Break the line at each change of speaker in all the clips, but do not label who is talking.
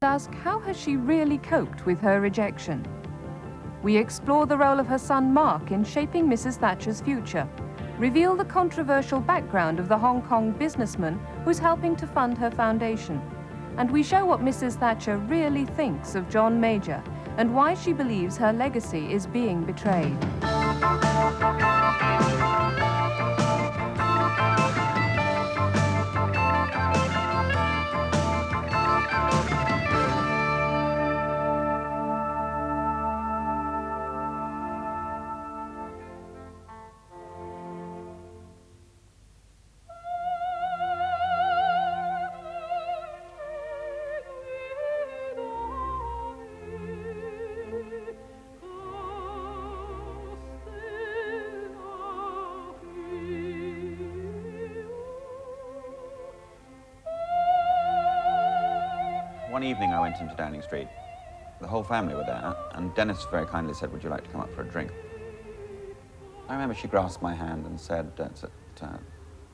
Ask how has she really coped with her rejection. We explore the role of her son Mark in shaping Mrs. Thatcher's future, reveal the controversial background of the Hong Kong businessman who's helping to fund her foundation, and we show what Mrs. Thatcher really thinks of John Major and why she believes her legacy is being betrayed.
One evening I went into Downing Street. The whole family were there, and Dennis very kindly said, "Would you like to come up for a drink?" I remember she grasped my hand and said, it's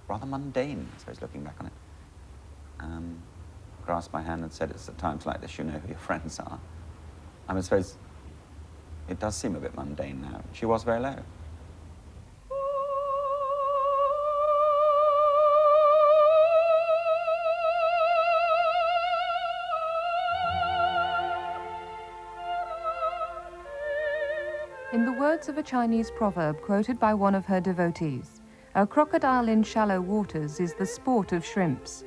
rather mundane, I suppose, looking back on it. Grasped my hand and said, "It's at times like this you know who your friends are." I suppose it does seem a bit mundane now. She was very low.
In the words of a Chinese proverb quoted by one of her devotees, "A crocodile in shallow waters is the sport of shrimps."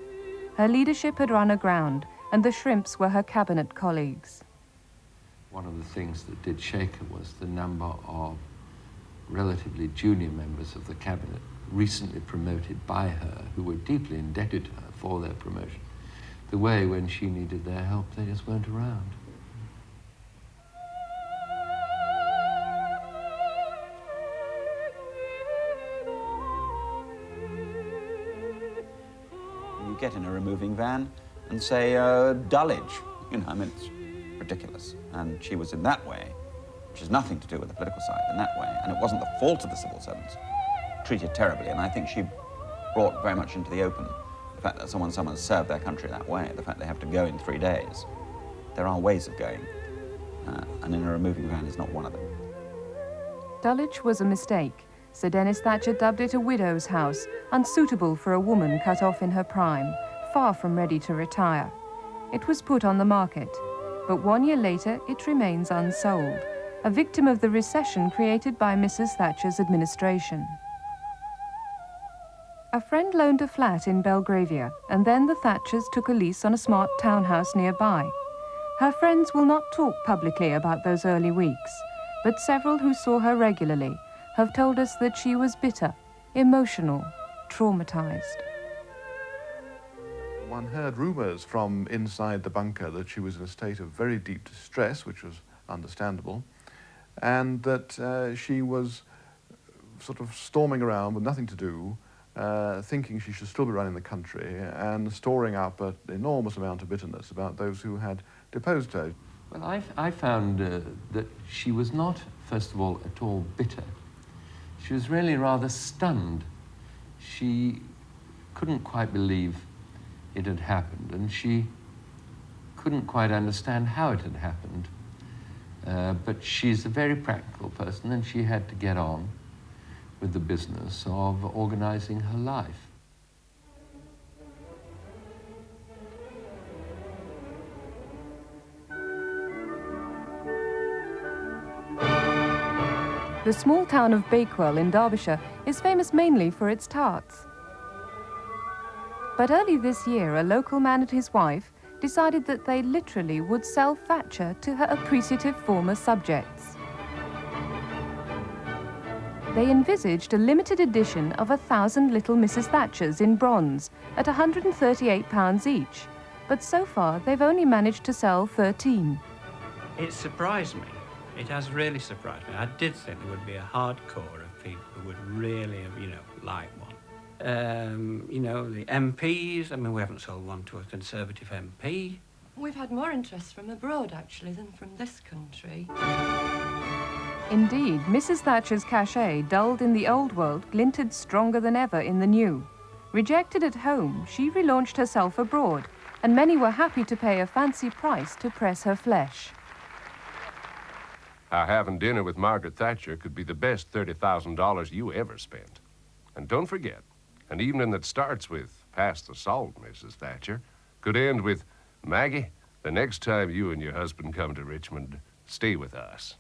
Her leadership had run aground, and the shrimps were her cabinet colleagues.
One of the things that did shake her was the number of relatively junior members of the cabinet recently promoted by her, who were deeply indebted to her for their promotion. The way when she needed their help, they just weren't around.
You get in a removing van and say, Dulwich. It's ridiculous. And she was in that way, which has nothing to do with the political side, in that way. And it wasn't the fault of the civil servants. Treated terribly. And I think she brought very much into the open the fact that someone served their country that way, the fact they have to go in 3 days. There are ways of going. And in a removing van is not one of them.
Dulwich was a mistake. Sir Dennis Thatcher dubbed it a widow's house, unsuitable for a woman cut off in her prime, far from ready to retire. It was put on the market, but 1 year later it remains unsold, a victim of the recession created by Mrs. Thatcher's administration. A friend loaned a flat in Belgravia, and then the Thatchers took a lease on a smart townhouse nearby. Her friends will not talk publicly about those early weeks, but several who saw her regularly have told us that she was bitter, emotional, traumatized.
One heard rumours from inside the bunker that she was in a state of very deep distress, which was understandable, and that she was sort of storming around with nothing to do, thinking she should still be running the country, and storing up an enormous amount of bitterness about those who had deposed her.
Well, I found that she was not, first of all, at all bitter. She was really rather stunned. She couldn't quite believe it had happened, and she couldn't quite understand how it had happened. But she's a very practical person, and she had to get on with the business of organizing her life.
The small town of Bakewell in Derbyshire is famous mainly for its tarts. But early this year, a local man and his wife decided that they literally would sell Thatcher to her appreciative former subjects. They envisaged a limited edition of 1,000 little Mrs. Thatchers in bronze at £138 each, but so far they've only managed to sell 13.
It surprised me. It has really surprised me. I did think there would be a hardcore of people who would really, like one. The MPs, we haven't sold one to a Conservative MP.
We've had more interest from abroad, actually, than from this country.
Indeed, Mrs. Thatcher's cachet, dulled in the old world, glinted stronger than ever in the new. Rejected at home, she relaunched herself abroad and many were happy to pay a fancy price to press her flesh.
How having dinner with Margaret Thatcher could be the best $30,000 you ever spent. And don't forget, an evening that starts with "Pass the salt, Mrs. Thatcher," could end with, "Maggie, the next time you and your husband come to Richmond, stay with us."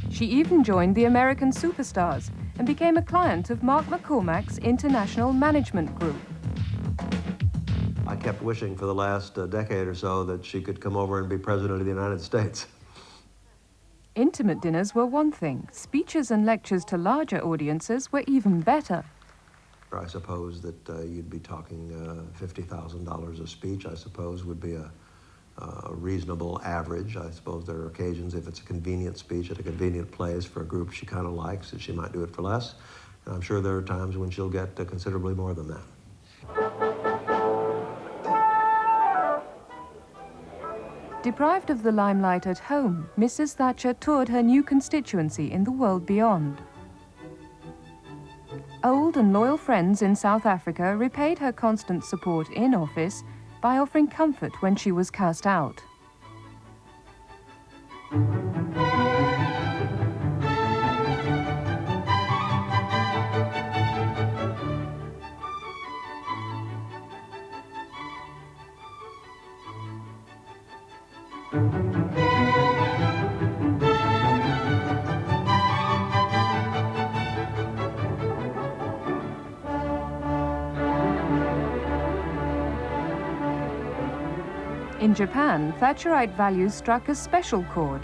She even joined the American Superstars and became a client of Mark McCormack's International Management Group.
I kept wishing for the last decade or so that she could come over and be President of the United States.
Intimate dinners were one thing. Speeches and lectures to larger audiences were even better.
I suppose that you'd be talking $50,000 a speech, I suppose, would be a reasonable average. I suppose there are occasions, if it's a convenient speech at a convenient place for a group she kind of likes, that she might do it for less. And I'm sure there are times when she'll get considerably more than that.
Deprived of the limelight at home, Mrs. Thatcher toured her new constituency in the world beyond. Old and loyal friends in South Africa repaid her constant support in office by offering comfort when she was cast out. In Japan, Thatcherite values struck a special chord.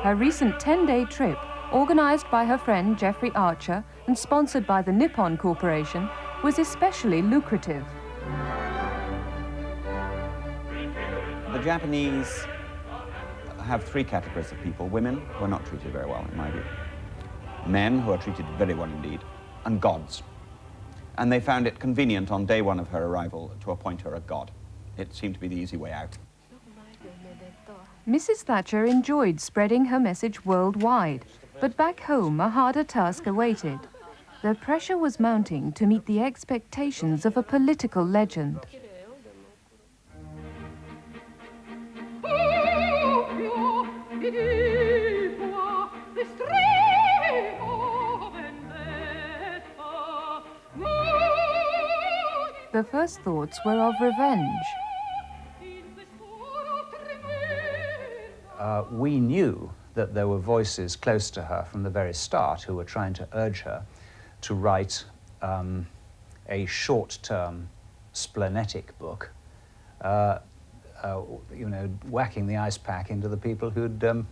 Her recent 10-day trip, organized by her friend Jeffrey Archer and sponsored by the Nippon Corporation, was especially lucrative.
The Japanese have three categories of people: women, who are not treated very well, in my view; men, who are treated very well indeed; and gods. And they found it convenient on day one of her arrival to appoint her a god. It seemed to be the easy way out.
Mrs. Thatcher enjoyed spreading her message worldwide, but back home a harder task awaited. The pressure was mounting to meet the expectations of a political legend. The first thoughts were of revenge.
We knew that there were voices close to her from the very start who were trying to urge her to write a short-term splenetic book, you know, whacking the ice pack into the people who'd been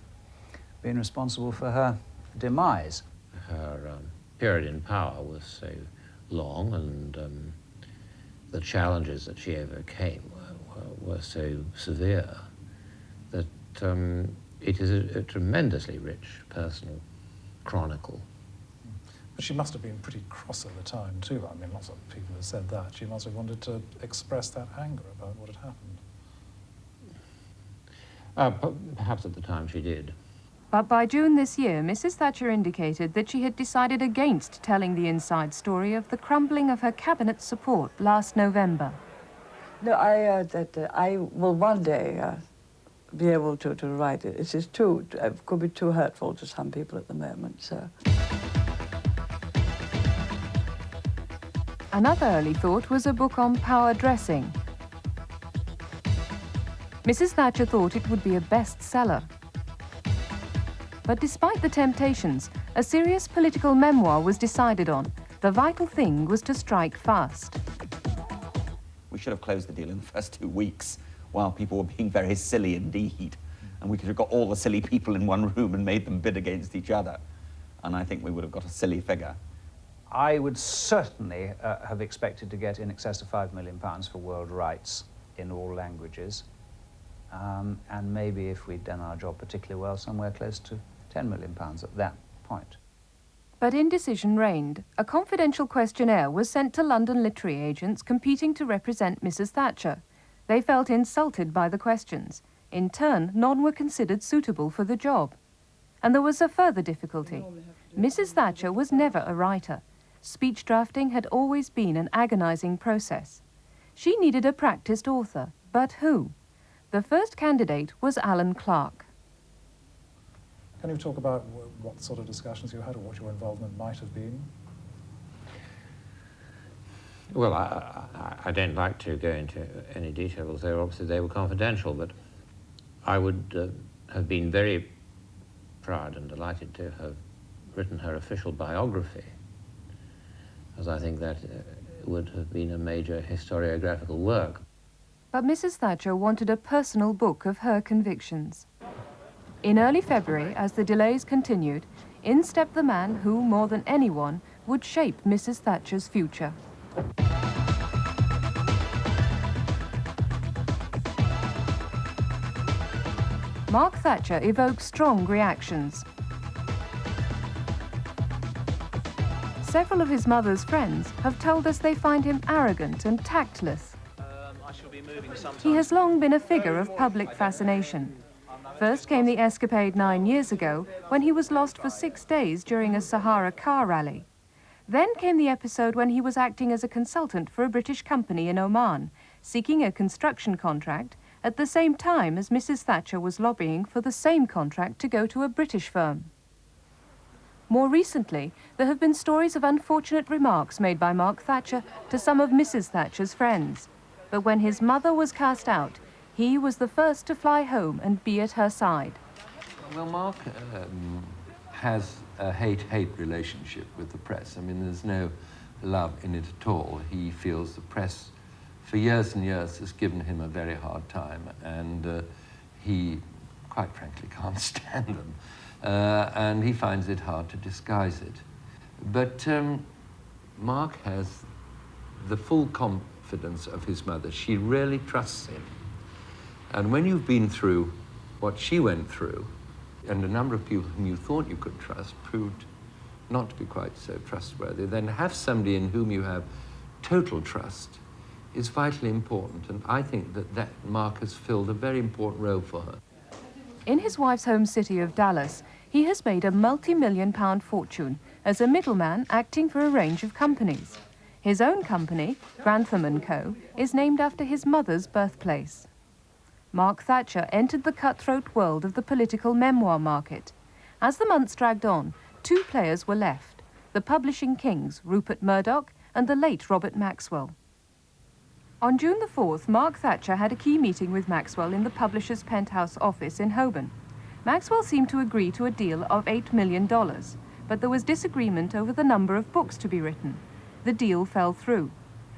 responsible for her demise.
Her period in power was so long, and the challenges that she overcame were so severe that it is a tremendously rich personal chronicle.
But she must have been pretty cross at the time too. I mean, lots of people have said that. She must have wanted to express that anger about what had happened.
Perhaps at the time she did.
But by June this year, Mrs. Thatcher indicated that she had decided against telling the inside story of the crumbling of her cabinet's support last November.
No, I will one day be able to write it. It is could be too hurtful to some people at the moment, so.
Another early thought was a book on power dressing. Mrs. Thatcher thought it would be a bestseller. But despite the temptations, a serious political memoir was decided on. The vital thing was to strike fast.
We should have closed the deal in the first 2 weeks while people were being very silly indeed. And we could have got all the silly people in one room and made them bid against each other. And I think we would have got a silly figure.
I would certainly have expected to get in excess of £5 million for world rights in all languages. And maybe if we'd done our job particularly well, somewhere close to £10 million at that point.
But indecision reigned. A confidential questionnaire was sent to London literary agents competing to represent Mrs. Thatcher. They felt insulted by the questions. In turn, none were considered suitable for the job. And there was a further difficulty. Mrs. Thatcher was never a writer. Speech drafting had always been an agonizing process. She needed a practiced author, but who? The first candidate was Alan Clark.
Can you talk about what sort of discussions you had or what your involvement might have been?
Well, I don't like to go into any details. Obviously, they were confidential, but I would have been very proud and delighted to have written her official biography, as I think that would have been a major historiographical work.
But Mrs. Thatcher wanted a personal book of her convictions. In early February, as the delays continued, in stepped the man who, more than anyone, would shape Mrs. Thatcher's future. Mark Thatcher evoked strong reactions. Several of his mother's friends have told us they find him arrogant and tactless. He has long been a figure of public fascination. First came the escapade 9 years ago, when he was lost for 6 days during a Sahara car rally. Then came the episode when he was acting as a consultant for a British company in Oman, seeking a construction contract at the same time as Mrs. Thatcher was lobbying for the same contract to go to a British firm. More recently, there have been stories of unfortunate remarks made by Mark Thatcher to some of Mrs. Thatcher's friends. But when his mother was cast out, he was the first to fly home and be at her side.
Well, Mark has a hate-hate relationship with the press. I mean, there's no love in it at all. He feels the press, for years and years, has given him a very hard time, and he, quite frankly, can't stand them. And he finds it hard to disguise it. But Mark has the full confidence of his mother. She really trusts him. And when you've been through what she went through, and a number of people whom you thought you could trust proved not to be quite so trustworthy, then to have somebody in whom you have total trust is vitally important. And I think that Mark has filled a very important role for her.
In his wife's home city of Dallas, he has made a multi-million-pound fortune as a middleman acting for a range of companies. His own company, Grantham & Co., is named after his mother's birthplace. Mark Thatcher entered the cutthroat world of the political memoir market. As the months dragged on, 2 players were left, the publishing kings, Rupert Murdoch and the late Robert Maxwell. On June the 4th, Mark Thatcher had a key meeting with Maxwell in the publisher's penthouse office in Holborn. Maxwell seemed to agree to a deal of $8 million, but there was disagreement over the number of books to be written. The deal fell through.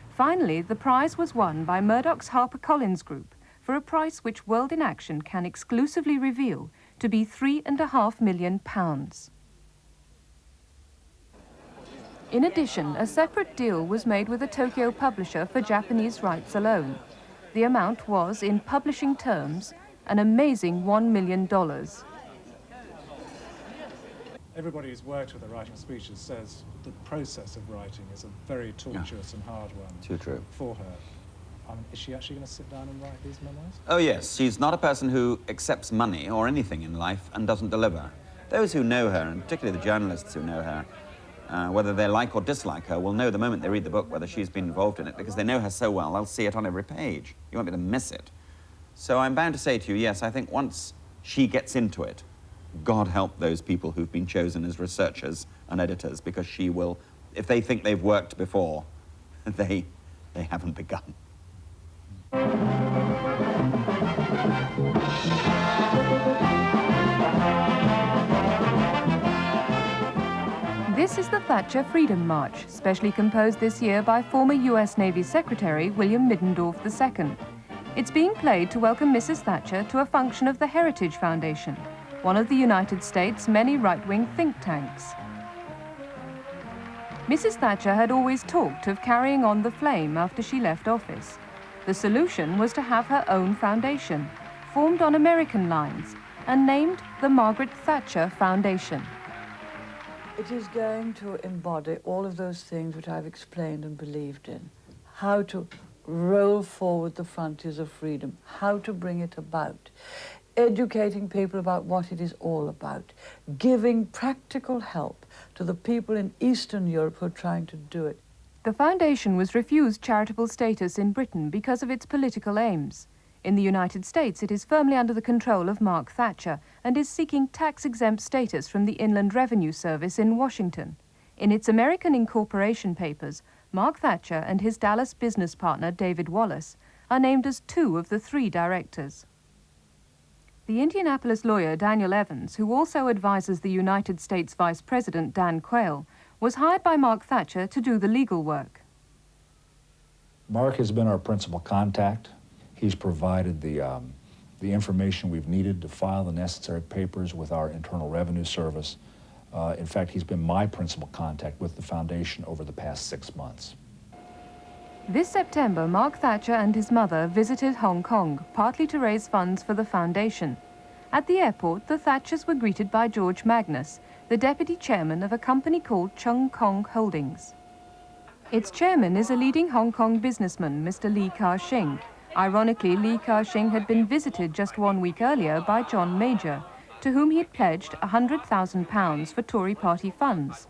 Finally, the prize was won by Murdoch's HarperCollins Group for a price which World in Action can exclusively reveal to be £3.5 million. In addition, a separate deal was made with a Tokyo publisher for Japanese rights alone. The amount was, in publishing terms, an amazing $1 million.
Everybody who's worked with the writing speeches says the process of writing is a very tortuous and hard one.
Too true.
For her. Is she actually going to sit down and write these memoirs?
Oh, yes. She's not a person who accepts money or anything in life and doesn't deliver. Those who know her, and particularly the journalists who know her, whether they like or dislike her, will know the moment they read the book whether she's been involved in it, because they know her so well, they'll see it on every page. You won't be able to miss it. So I'm bound to say to you, yes, I think once she gets into it, God help those people who've been chosen as researchers and editors, because she will, if they think they've worked before, they haven't begun.
This is the Thatcher Freedom March, specially composed this year by former US Navy Secretary William Middendorf II. It's being played to welcome Mrs. Thatcher to a function of the Heritage Foundation, one of the United States' many right-wing think tanks. Mrs. Thatcher had always talked of carrying on the flame after she left office. The solution was to have her own foundation, formed on American lines, and named the Margaret Thatcher Foundation.
It is going to embody all of those things which I've explained and believed in. How to roll forward the frontiers of freedom, how to bring it about, educating people about what it is all about, giving practical help to the people in Eastern Europe who are trying to do it.
The foundation was refused charitable status in Britain because of its political aims. In the United States, it is firmly under the control of Mark Thatcher and is seeking tax-exempt status from the Inland Revenue Service in Washington. In its American incorporation papers, Mark Thatcher and his Dallas business partner, David Wallace, are named as 2 of the 3 directors. The Indianapolis lawyer Daniel Evans, who also advises the United States Vice President Dan Quayle, was hired by Mark Thatcher to do the legal work.
Mark has been our principal contact. He's provided the information we've needed to file the necessary papers with our Internal Revenue Service. In fact, he's been my principal contact with the foundation over the past 6 months.
This September, Mark Thatcher and his mother visited Hong Kong, partly to raise funds for the foundation. At the airport, the Thatchers were greeted by George Magnus, the deputy chairman of a company called Chung Kong Holdings. Its chairman is a leading Hong Kong businessman, Mr. Lee Ka-shing. Ironically, Lee Ka-shing had been visited just 1 week earlier by John Major, to whom he had pledged £100,000 for Tory party funds.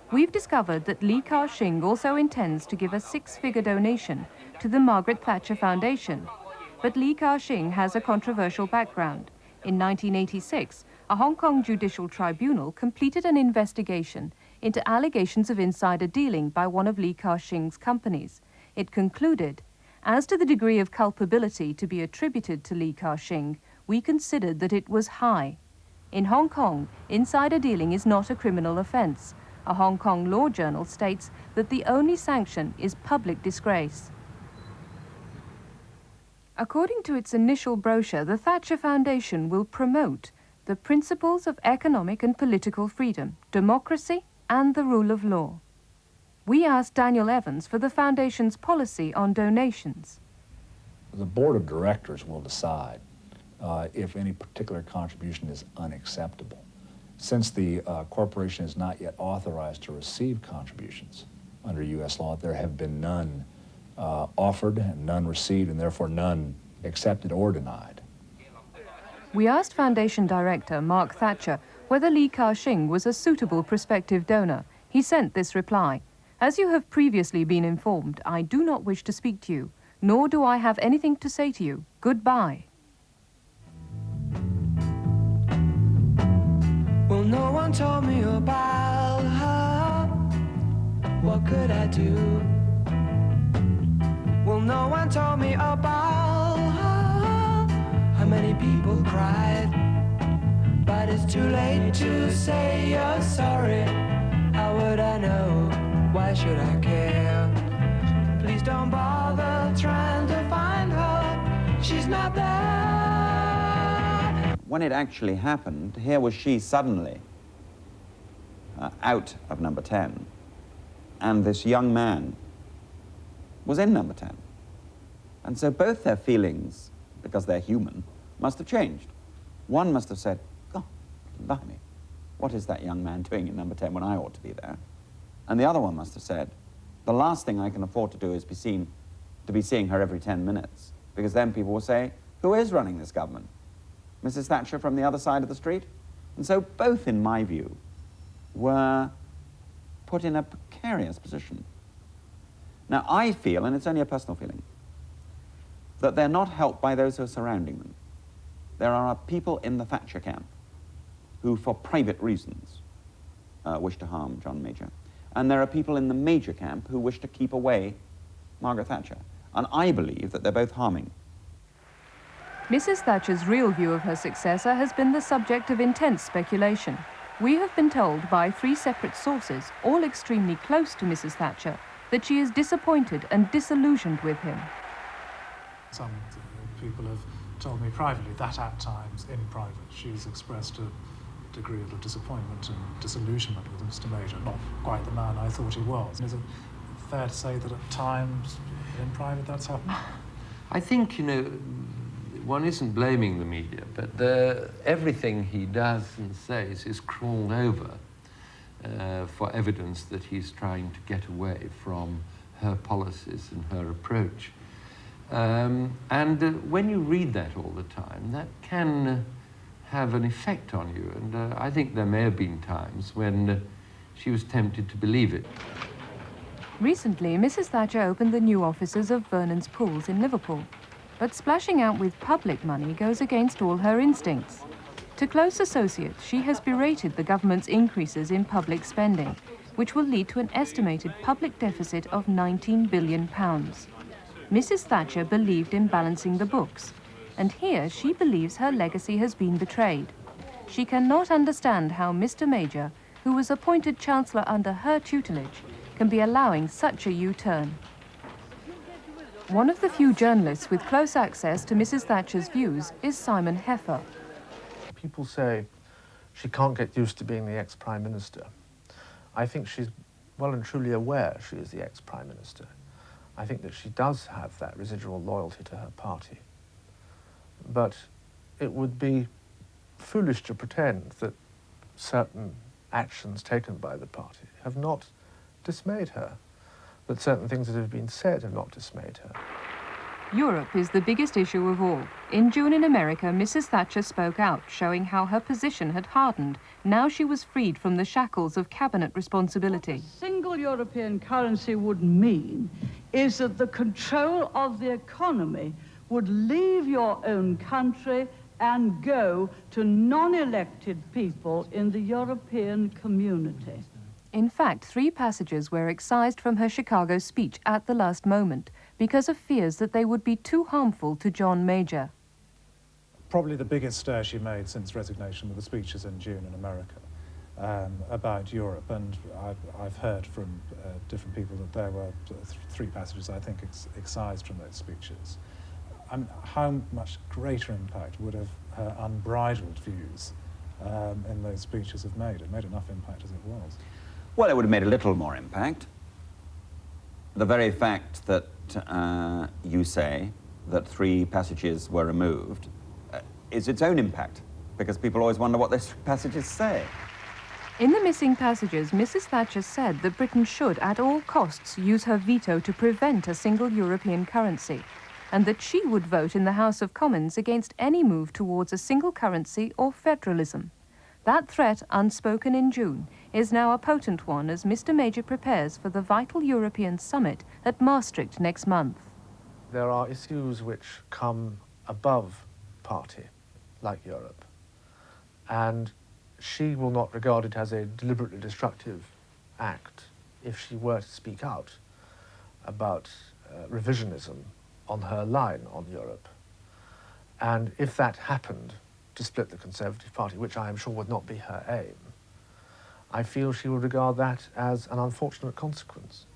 We've discovered that Lee Ka-shing also intends to give a 6-figure donation to the Margaret Thatcher Foundation. But Lee Ka-shing has a controversial background. In 1986, a Hong Kong judicial tribunal completed an investigation into allegations of insider dealing by one of Lee Ka-shing's companies. It concluded, as to the degree of culpability to be attributed to Lee Ka-shing, we considered that it was high. In Hong Kong, insider dealing is not a criminal offence. A Hong Kong law journal states that the only sanction is public disgrace. According to its initial brochure, the Thatcher Foundation will promote the principles of economic and political freedom, democracy, and the rule of law. We asked Daniel Evans for the Foundation's policy on donations.
The board of directors will decide if any particular contribution is unacceptable. Since the corporation is not yet authorized to receive contributions under U.S. law, there have been none offered and none received, and therefore none accepted or denied.
We asked Foundation Director Mark Thatcher whether Lee Ka-shing was a suitable prospective donor. He sent this reply: "As you have previously been informed, I do not wish to speak to you, nor do I have anything to say to you. Goodbye."
Well, no one told me about her. What could I do? Well, no one told me about her. How many people cried? But it's too late to say you're sorry. How would I know? Why should I care? Please don't bother trying to find her. She's not there.
When it actually happened, here was she suddenly out of number 10, and this young man was in number 10. And so both their feelings, because they're human, must have changed. One must have said, "Oh, blimey, what is that young man doing in number 10 when I ought to be there?" And the other one must have said, "The last thing I can afford to do is to be seeing her every 10 minutes, because then people will say, who is running this government? Mrs. Thatcher from the other side of the street?" And so both, in my view, were put in a precarious position. Now, I feel, and it's only a personal feeling, that they're not helped by those who are surrounding them. There are people in the Thatcher camp who, for private reasons, wish to harm John Major. And there are people in the Major camp who wish to keep away Margaret Thatcher. And I believe that they're both harming.
Mrs. Thatcher's real view of her successor has been the subject of intense speculation. We have been told by 3 separate sources, all extremely close to Mrs. Thatcher, that she is disappointed and disillusioned with him.
Some people have told me privately that at times, in private, she's expressed a degree of disappointment and disillusionment with Mr. Major, not quite the man I thought he was. Is it fair to say that at times, in private, that's happened?
I think, one isn't blaming the media, but everything he does and says is crawled over for evidence that he's trying to get away from her policies and her approach. When you read that all the time, that can have an effect on you. And I think there may have been times when she was tempted to believe it.
Recently, Mrs. Thatcher opened the new offices of Vernon's Pools in Liverpool. But splashing out with public money goes against all her instincts. To close associates, she has berated the government's increases in public spending, which will lead to an estimated public deficit of £19 billion. Mrs. Thatcher believed in balancing the books, and here she believes her legacy has been betrayed. She cannot understand how Mr. Major, who was appointed Chancellor under her tutelage, can be allowing such a U-turn. One of the few journalists with close access to Mrs. Thatcher's views is Simon Heffer.
People say she can't get used to being the ex-Prime Minister. I think she's well and truly aware she is the ex-Prime Minister. I think that she does have that residual loyalty to her party. But it would be foolish to pretend that certain actions taken by the party have not dismayed her, that certain things that have been said have not dismayed her.
Europe is the biggest issue of all. In June in America, Mrs. Thatcher spoke out, showing how her position had hardened. Now she was freed from the shackles of cabinet responsibility.
What a single European currency would mean is that the control of the economy would leave your own country and go to non-elected people in the European community.
In fact, 3 passages were excised from her Chicago speech at the last moment because of fears that they would be too harmful to John Major.
Probably the biggest stir she made since resignation were the speeches in June in America about Europe, and I've heard from different people that there were 3 passages, I think, excised from those speeches. How much greater impact would have her unbridled views in those speeches have made? It made enough impact as it was.
Well, it would have made a little more impact. The very fact that you say that 3 passages were removed is its own impact, because people always wonder what those passages say.
In the missing passages, Mrs. Thatcher said that Britain should, at all costs, use her veto to prevent a single European currency, and that she would vote in the House of Commons against any move towards a single currency or federalism. That threat, unspoken in June, is now a potent one as Mr. Major prepares for the vital European summit at Maastricht next month.
There are issues which come above party, like Europe, and she will not regard it as a deliberately destructive act if she were to speak out about revisionism on her line on Europe. And if that happened to split the Conservative Party, which I am sure would not be her aim, I feel she would regard that as an unfortunate consequence.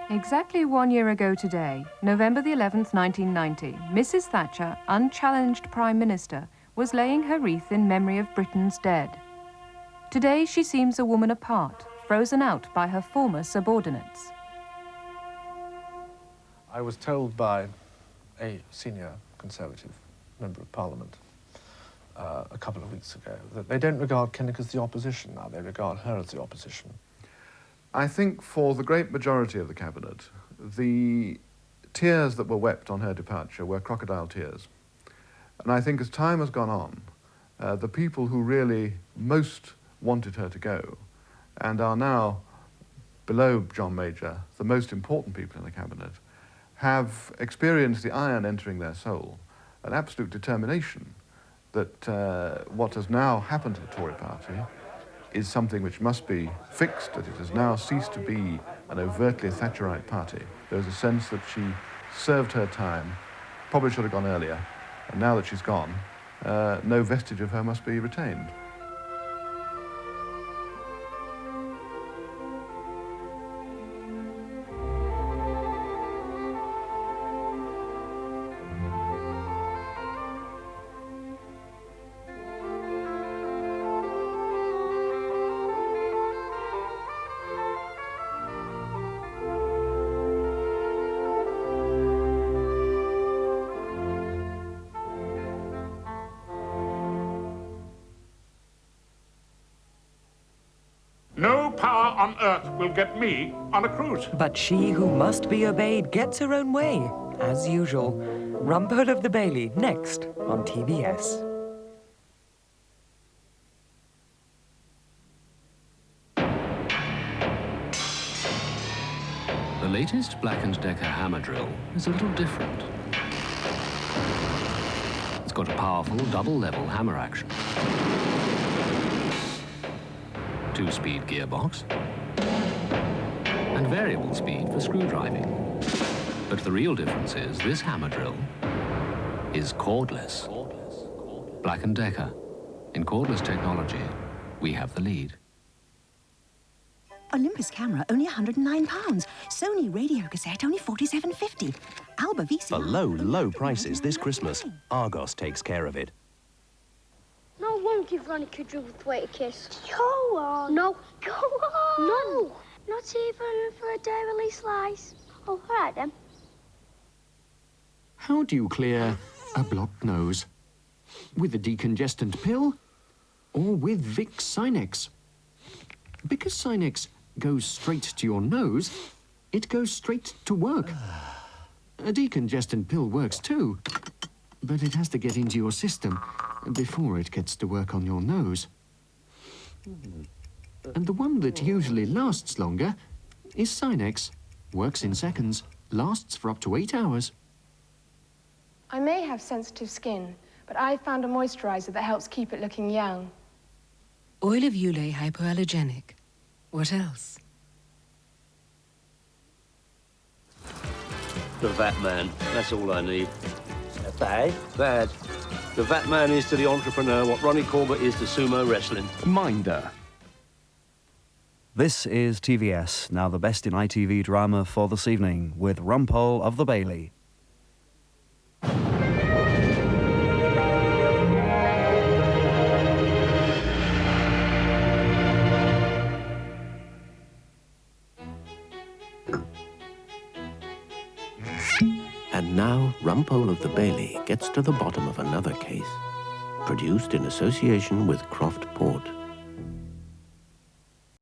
Exactly 1 year ago today, November the 11th, 1990, Mrs. Thatcher, unchallenged Prime Minister, was laying her wreath in memory of Britain's dead. Today she seems a woman apart, frozen out by her former subordinates.
I was told by a senior Conservative Member of Parliament a couple of weeks ago that they don't regard Kinnock as the opposition now, they regard her as the opposition.
I think for the great majority of the Cabinet, the tears that were wept on her departure were crocodile tears. And I think as time has gone on, the people who really most wanted her to go and are now, below John Major, the most important people in the Cabinet, have experienced the iron entering their soul, an absolute determination that what has now happened to the Tory party is something which must be fixed, that it has now ceased to be an overtly Thatcherite party. There's a sense that she served her time, probably should have gone earlier, and now that she's gone, no vestige of her must be retained.
No power on earth will get me on a cruise.
But she who must be obeyed gets her own way, as usual. Rumpole of the Bailey, next on TVS.
The latest Black & Decker hammer drill is a little different. It's got a powerful double-level hammer action, 2-speed gearbox, and variable speed for screw driving. But the real difference is this hammer drill is cordless. Black & Decker. In cordless technology, we have the lead.
Olympus camera, only £109. Sony radio cassette, only $47.50. Alba VCR...
For low, low prices this Christmas, Argos takes care of it.
No, I won't give Ronnie Kidrillthwaite a kiss. Go on. No. Go on. No. Not even for a dairy slice. Oh, all right then.
How do you clear a blocked nose? With a decongestant pill or with Vicks Sinex? Because Sinex goes straight to your nose, it goes straight to work. A decongestant pill works too, but it has to get into your system before it gets to work on your nose. And the one that usually lasts longer is Sinex. Works in seconds, lasts for up to 8 hours.
I may have sensitive skin, but I found a moisturizer that helps keep it looking young.
Oil of Ulay hypoallergenic. What else?
The Vat Man. That's all I need. Bad? Bad. The Vat Man is to the entrepreneur what Ronnie Corbett is to sumo wrestling.
Minder.
This is TVS, now the best in ITV drama for this evening, with Rumpole of the Bailey.
And now, Rumpole of the Bailey gets to the bottom of another case, produced in association with Croft Port.